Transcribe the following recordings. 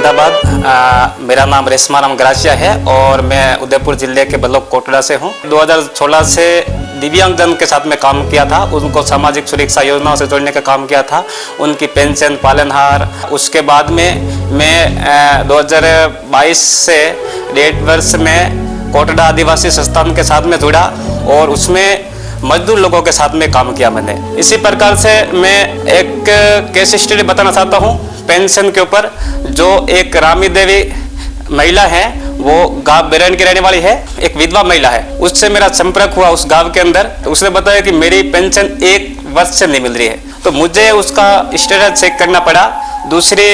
अहमदाबाद। मेरा नाम रेशमाराम ग्रासिया है और मैं उदयपुर जिले के ब्लॉक कोटड़ा से हूँ। 2016 से दिव्यांगजन के साथ में काम किया था, उनको सामाजिक सुरक्षा योजनाओं से जोड़ने का काम किया था, उनकी पेंशन, पालनहार। उसके बाद में मैं 2022 से 1.5 वर्ष में कोटड़ा आदिवासी संस्थान के साथ में जुड़ा और उसमें मजदूर लोगों के साथ में काम किया मैंने। इसी प्रकार से मैं एक केस स्टडी बताना चाहता हूँ पेंशन के ऊपर। जो एक रामी देवी महिला है, वो गांव बेरन की रहने वाली है, एक विधवा महिला है। उससे मेरा संपर्क हुआ उस गांव के अंदर, तो उसने बताया कि मेरी पेंशन 1 वर्ष से नहीं मिल रही है। तो मुझे उसका स्टेटस चेक करना पड़ा। दूसरे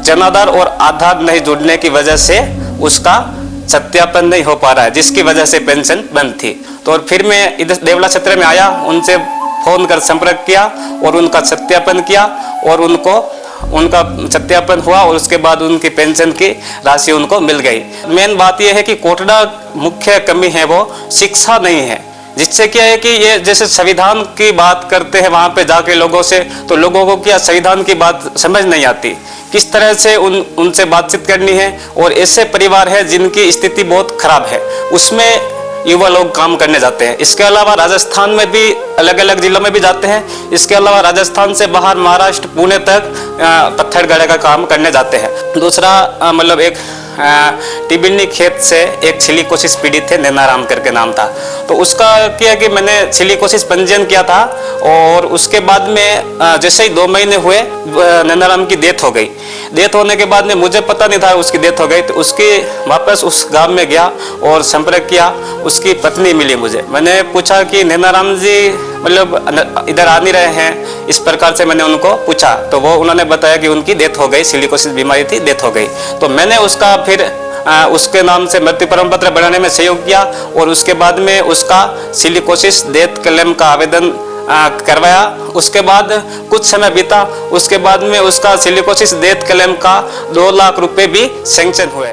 जनाधार और आधार नहीं जुड़ने की वजह से उसका सत्यापन नहीं हो पा रहा है, जिसकी वजह से पेंशन बंद थी। तो और फिर मैं इधर देवला क्षेत्र में आया, उनसे फोन कर संपर्क किया और उनका सत्यापन किया और उनका सत्यापन हुआ और उसके बाद उनकी पेंशन की राशि उनको मिल गई। मेन बात यह है कि कोटड़ा मुख्य कमी है वो शिक्षा नहीं है, जिससे क्या है कि ये जैसे संविधान की बात करते हैं वहाँ पे जाके लोगों से, तो लोगों को क्या संविधान की बात समझ नहीं आती, किस तरह से उनसे बातचीत करनी है। और ऐसे परिवार है जिनकी स्थिति बहुत खराब है, उसमें युवा लोग काम करने जाते हैं। इसके अलावा राजस्थान में भी अलग अलग जिलों में भी जाते हैं। इसके अलावा राजस्थान से बाहर महाराष्ट्र, पुणे तक पत्थर गढ़े का काम करने जाते हैं। दूसरा मतलब एक टिबिन्नी खेत से एक सिलिकोसिस पीड़ित थे, नैनाराम करके नाम था। तो उसका क्या कि मैंने सिलिकोसिस पंजीयन किया था और उसके बाद में जैसे ही 2 महीने हुए नैनाराम की डेथ हो गई। डेथ होने के बाद में मुझे पता नहीं था उसकी डेथ हो गई, तो उसकी वापस उस गांव में गया और संपर्क किया। उसकी पत्नी मिली मुझे, मैंने पूछा कि नैनाराम जी मतलब इधर आ नहीं रहे हैं, इस प्रकार से मैंने उनको पूछा। तो वो उन्होंने बताया कि उनकी डेथ हो गई, सिलिकोसिस बीमारी थी, डेथ हो गई। तो मैंने उसका फिर उसके नाम से मृत्यु प्रमाण पत्र बनाने में सहयोग किया और उसके बाद में उसका सिलिकोसिस डेथ क्लेम का आवेदन करवाया। उसके बाद कुछ समय बीता, उसके बाद में उसका सिलिकोसिस डेथ क्लेम का 2 लाख रुपए भी सैंक्शन हुए।